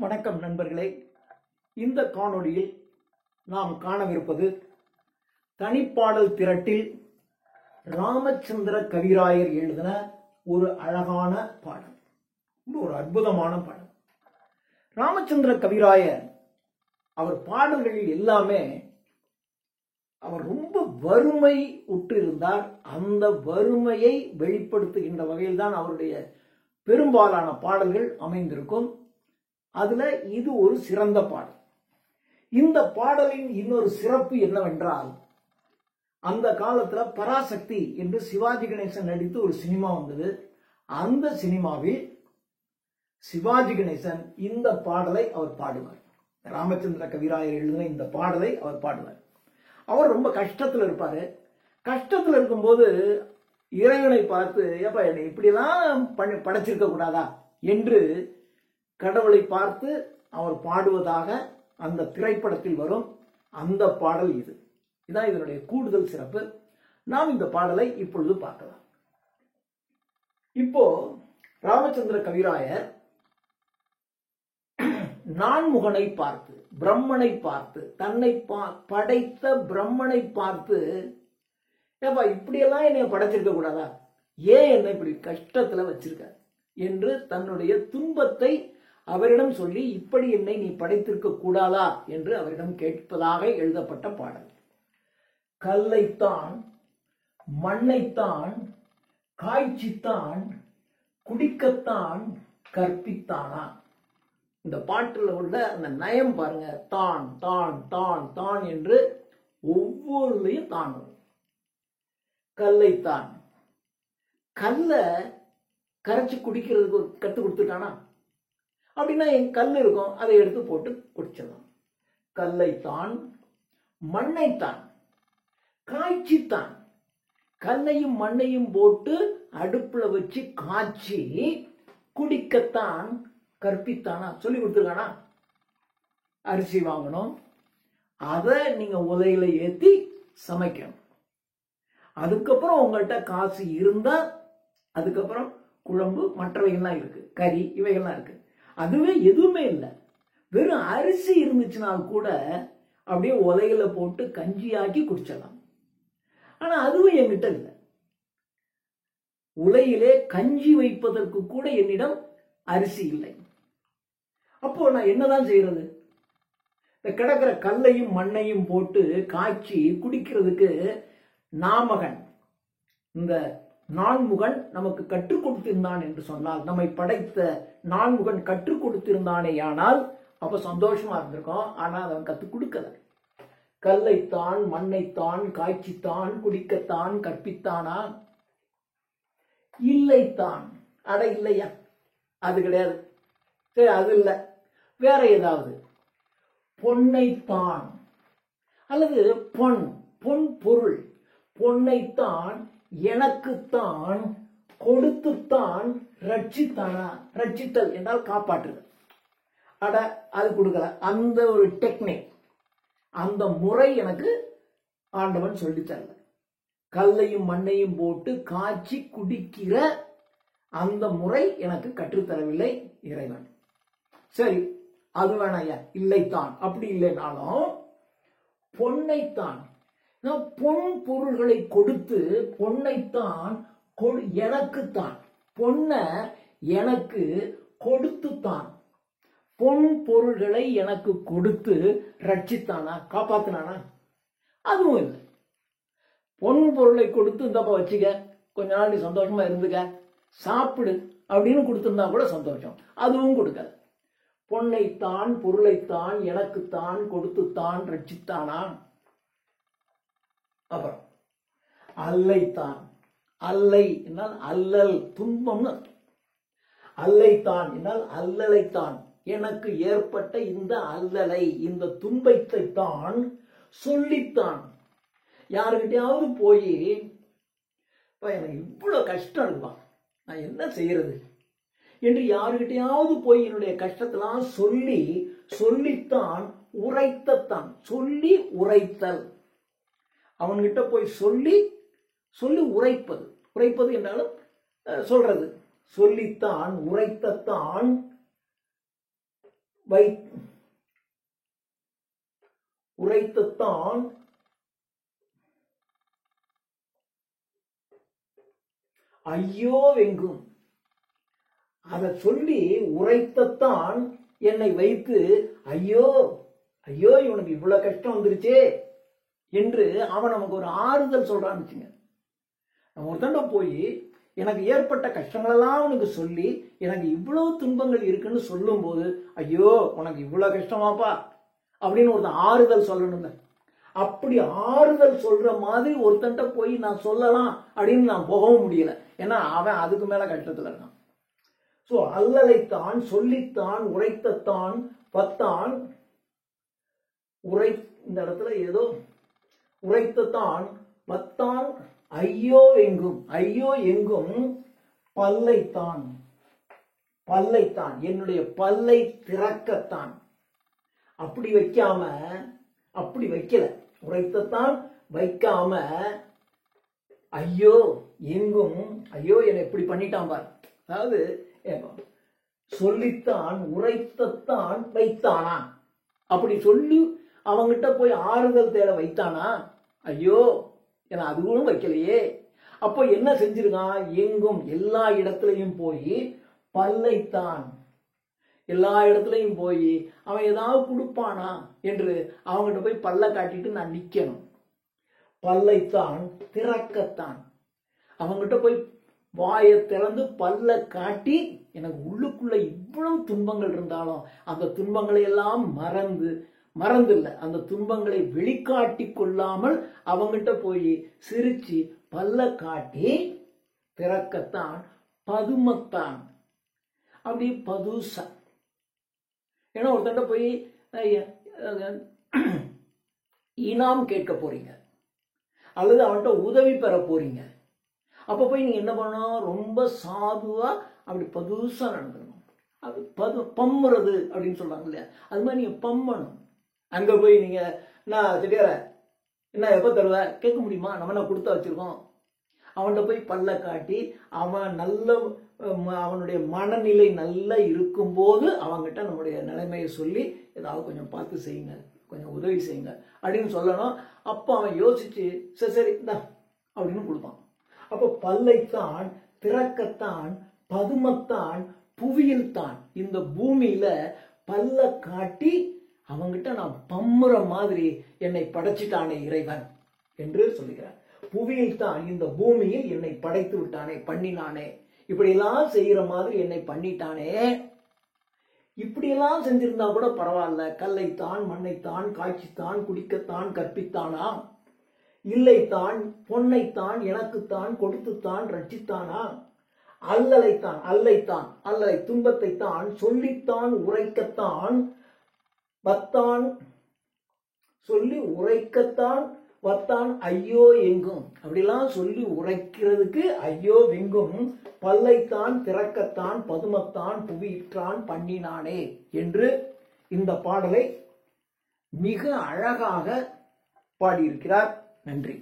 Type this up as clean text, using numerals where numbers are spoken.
வணக்கம் நண்பர்களே. இந்த காணொளியில் நாம் காணவிருப்பது தனிப்பாடல் திரட்டில் ராமச்சந்திர கவிராயர் எழுதின ஒரு அழகான பாடல், ஒரு அற்புதமான பாடல். ராமச்சந்திர கவிராயர் அவர் பாடல்களில் எல்லாமே அவர் ரொம்ப வறுமை உற்றிருந்தார். அந்த வறுமையை வெளிப்படுத்துகின்ற வகையில் தான் அவருடைய பெரும்பாலான பாடல்கள் அமைந்திருக்கும். அதுல இது ஒரு சிறந்த பாடல். இந்த பாடலின் இன்னொரு சிறப்பு என்னவென்றால், அந்த காலத்துல பராசக்தி என்று சிவாஜி கணேசன் நடித்து ஒரு சினிமா வந்தது. அந்த சினிமாவில் சிவாஜி கணேசன் இந்த பாடலை அவர் பாடுவார். ராமச்சந்திர கவிராயர் எழுதின இந்த பாடலை அவர் பாடுவார். அவர் ரொம்ப கஷ்டத்துல இருப்பாரு. கஷ்டத்துல இருக்கும்போது இறைவனை பார்த்து, ஏப்பா என்னை இப்படிலாம் படைச்சிருக்க கூடாதா என்று கடவுளை பார்த்து அவர் பாடுவதாக அந்த திரைப்படத்தில் வரும் அந்த பாடல் இது. இதான் இதனுடைய கூடுதல் சிறப்பு. நாம் இந்த பாடலை இப்பொழுது பார்க்கலாம். இப்போ ராமச்சந்திர கவிராயர் நான்முகனை பார்த்து, பிரம்மனை பார்த்து, தன்னை படைத்த பிரம்மனை பார்த்து, ஏப்பா இப்படியெல்லாம் என்னை படைச்சிருக்க கூடாதா, ஏன் என்னை இப்படி கஷ்டத்துல வச்சிருக்க என்று தன்னுடைய துன்பத்தை அவரிடம் சொல்லி, இப்படி என்னை நீ படைத்திருக்க கூடாதா என்று அவரிடம் கேட்பதாக எழுதப்பட்ட பாடல். கல்லைத்தான் மண்ணைத்தான் காய்ச்சித்தான் குடிக்கத்தான் கற்பித்தானா. இந்த பாட்டில் உள்ள அந்த நயம் பாருங்க. தான் தான் தான் தான் என்று ஒவ்வொருலையும் தான். கல்லைத்தான், கல்ல கரைச்சி குடிக்கிறதுக்கு கத்து கொடுத்துட்டானா? அப்படின்னா என் கல் இருக்கும், அதை எடுத்து போட்டு குடிச்சிடலாம். கல்லைத்தான் மண்ணைத்தான் காய்ச்சித்தான், கல்லையும் மண்ணையும் போட்டு அடுப்புல வச்சு காய்ச்சி குடிக்கத்தான் கற்பித்தானா, சொல்லி கொடுத்துருக்கானா? அரிசி வாங்கணும், அதை நீங்க உலையில ஏத்தி சமைக்கணும். அதுக்கப்புறம் உங்கள்கிட்ட காசு இருந்தா அதுக்கப்புறம் குழம்பு மற்றவைகள்லாம் இருக்கு, கறி இவைகள்லாம் இருக்கு. அதுவே எதுவுமே இல்லை, வெறும் அரிசி இருந்துச்சுனால் கூட அப்படியே உலையில போட்டு கஞ்சியாக்கி குடிச்சிடலாம். ஆனா அதுவும் என்கிட்ட இல்லை. உலையிலே கஞ்சி வைப்பதற்கு கூட என்னிடம் அரிசி இல்லை. அப்போ நான் என்னதான் செய்யறது? இந்த கிடக்கிற கல்லையும் மண்ணையும் போட்டு காய்ச்சி குடிக்கிறதுக்கு நாமகன், இந்த நான்முகன் நமக்கு கற்றுக் கொடுத்திருந்தான் என்று சொன்னால், நம்மை படைத்த நான்முகன் கற்றுக் கொடுத்திருந்தானே ஆனால் அப்ப சந்தோஷமா இருந்திருக்கோம். ஆனா அவன் கற்றுக் கொடுக்கல. கல்லைத்தான் மண்ணைத்தான் காய்ச்சித்தான் குடிக்கத்தான் கற்பித்தானா? இல்லைத்தான். அட இல்லையா, அது கிடையாது. சரி, அது இல்லை, வேற ஏதாவது. பொன்னைத்தான் அல்லது பொன், பொன் பொருள், பொன்னைத்தான் எனக்குத்தான் கொடுத்துத்தான் ரட்சித்தானா. ரட்சித்தல் என்றால் காப்பாற்றுதல். அட அது கொடுக்கல. அந்த ஒரு டெக்னிக், அந்த முறை எனக்கு ஆண்டவன் சொல்லி தரல. கல்லையும் மண்ணையும் போட்டு காய்ச்சி குடிக்கிற அந்த முறை எனக்கு கற்றுத்தரவில்லை இறைவன். சரி, அது வேணாயா. இல்லைத்தான். அப்படி இல்லைனாலும் பொன்னைத்தான், பொன் பொருள்களை கொடுத்து, பொன்னைத்தான் எனக்குத்தான், பொன்ன எனக்கு கொடுத்துத்தான், பொன் பொருள்களை எனக்கு கொடுத்து ரட்சித்தானா, காப்பாத்தினானா? அதுவும் இல்லை. பொன் பொருளை கொடுத்து இந்தப்பா வச்சுக்க, கொஞ்ச நாள் நீ சந்தோஷமா இருந்துக்க, சாப்பிடு அப்படின்னு கொடுத்திருந்தா கூட சந்தோஷம். அதுவும் கொடுக்கல. பொன்னைத்தான் பொருளைத்தான் எனக்குத்தான் கொடுத்துத்தான் ரட்சித்தானா? அப்புறம் அல்லைத்தான். அல்லை என்றால் அல்லல், துன்பம்னு. அல்லைத்தான் என்றால் அல்லலைத்தான், எனக்கு ஏற்பட்ட இந்த அல்லலை, இந்த துன்பத்தை தான் சொல்லித்தான். யாருக்கிட்டையாவது போய், எனக்கு இவ்வளவு கஷ்டம் இருக்குப்பா, நான் என்ன செய்யறது என்று யாருக்கிட்டையாவது போய் என்னுடைய கஷ்டத்தெல்லாம் சொல்லி சொல்லித்தான் உரைத்தத்தான். சொல்லி உரைத்தல், அவன்கிட்ட போய் சொல்லி சொல்லி உரைப்பது. உரைப்பது என்றாலும் சொல்றது. சொல்லித்தான் உரைத்தத்தான் உரைத்தத்தான் ஐயோ வெங்கும். அதை சொல்லி உரைத்தத்தான் என்னை வைத்து ஐயோ ஐயோ இவனுக்கு இவ்வளவு கஷ்டம் வந்துருச்சே என்று அவன் நமக்கு ஒரு ஆறுதல் சொல்றான்னு வச்சுங்க. நம்ம ஒருத்தண்ட போய் எனக்கு ஏற்பட்ட கஷ்டங்களெல்லாம் அவனுக்கு சொல்லி எனக்கு இவ்வளவு துன்பங்கள் இருக்குன்னு சொல்லும் போது ஐயோ உனக்கு இவ்வளவு கஷ்டமாப்பா அப்படின்னு ஒருத்தன் ஆறுதல் சொல்லணுங்க. அப்படி ஆறுதல் சொல்ற மாதிரி ஒருத்தன்ட்ட போய் நான் சொல்லலாம் அப்படின்னு நான் போகவும் முடியல. ஏன்னா அவன் அதுக்கு மேல கஷ்டத்துல இருக்கான். சோ அல்லலைத்தான் சொல்லித்தான் உரைத்தத்தான் பத்தான் இந்த இடத்துல ஏதோ உரைத்தத்தான் பத்தான் ஐயோ எங்கும். ஐயோ எங்கும் பல்லைத்தான் பல்லைத்தான் என்னுடைய பல்லை திறக்கத்தான். அப்படி வைக்காம அப்படி வைக்கல, உரைத்தத்தான் வைக்காம ஐயோ எங்கும் ஐயோ என்னை எப்படி பண்ணிட்டான் பார். அதாவது சொல்லித்தான் உரைத்தத்தான் வைத்தானா, அப்படி சொல்லி அவங்கிட்ட போய் ஆறுதல் தேட வைத்தானா. ஐயோ என அதுவும் வைக்கலையே. அப்போ என்ன செஞ்சிருக்கான், எங்கும் எல்லா இடத்துலையும் போய் பல்லைத்தான் எல்லா இடத்துலையும் போய் அவன் ஏதாவது கொடுப்பானா என்று அவங்ககிட்ட போய் பல்ல காட்டிட்டு நான் நிக்கணும். பல்லைத்தான் திறக்கத்தான் அவங்ககிட்ட போய் வாயை திறந்து பல்ல காட்டி எனக்கு உள்ளுக்குள்ள இவ்வளவு துன்பங்கள் இருந்தாலும் அந்த துன்பங்களை எல்லாம் மறந்து இல்ல அந்த துன்பங்களை வெளிக்காட்டி கொள்ளாமல் அவங்கிட்ட போய் சிரிச்சு பல்ல காட்டி திறக்கத்தான் பதுமத்தான் அப்படி பதுசா. ஏன்னா ஒருத்தட்ட போய் இனாம் கேட்க போறீங்க அல்லது அவன்கிட்ட உதவி பெற போறீங்க. அப்ப போய் நீங்க என்ன பண்ணணும், ரொம்ப சாதுவா அப்படி பதுசா நடந்துக்கணும். அது பம்முறது அப்படின்னு சொல்றாங்க இல்லையா, அது மாதிரி நீங்க பம்மணும். அங்க போய் நீங்க நான் செட்டியார என்ன எப்ப தருவ கேட்க முடியுமா, நம்ம என்ன கொடுத்தா வச்சிருக்கோம். அவன்கிட்ட போய் பல்ல காட்டி அவன் நல்ல அவனுடைய மனநிலை நல்லா இருக்கும்போது அவங்ககிட்ட நம்முடைய நிலைமையை சொல்லி ஏதாவது கொஞ்சம் பார்த்து செய்யுங்க, கொஞ்சம் உதவி செய்யுங்க அப்படின்னு சொல்லணும். அப்போ அவன் யோசிச்சு சரி சரி தான் அப்படின்னு கொடுப்பான். அப்போ பல்லைத்தான் திறக்கத்தான் பதுமத்தான் புவியில் தான் இந்த பூமியில பல்ல காட்டி அவங்கிட்ட நான் பம்முற மாதிரி என்னை படைச்சிட்டானே இறைவன் என்று சொல்லுகிறார். புவியில் தான் இந்த பூமியில் என்னை படைத்து விட்டானே பண்ணினானே, இப்படியெல்லாம் செய்யற மாதிரி என்னை பண்ணிட்டானே. இப்படியெல்லாம் செஞ்சிருந்தா கூட பரவாயில்ல, கல்லைத்தான் மண்ணைத்தான் காய்ச்சித்தான் குடிக்கத்தான் கற்பித்தானா, இல்லைத்தான் பொன்னைத்தான் எனக்குத்தான் கொடுத்துத்தான் ரட்சித்தானா, அல்லலை துன்பத்தைத்தான் சொல்லித்தான் உரைக்கத்தான் வத்தான் சொல்லி உரைக்கத்தான் வத்தான் ஐயோ எங்கும். அப்படிலாம் சொல்லி உரைக்கிறதுக்கு ஐயோ வெங்கும் பல்லைத்தான் திறக்கத்தான் பதுமத்தான் புவியிற்றான் பண்ணினானே என்று இந்த பாடலை மிக அழகாக பாடியிருக்கிறார். நன்றி.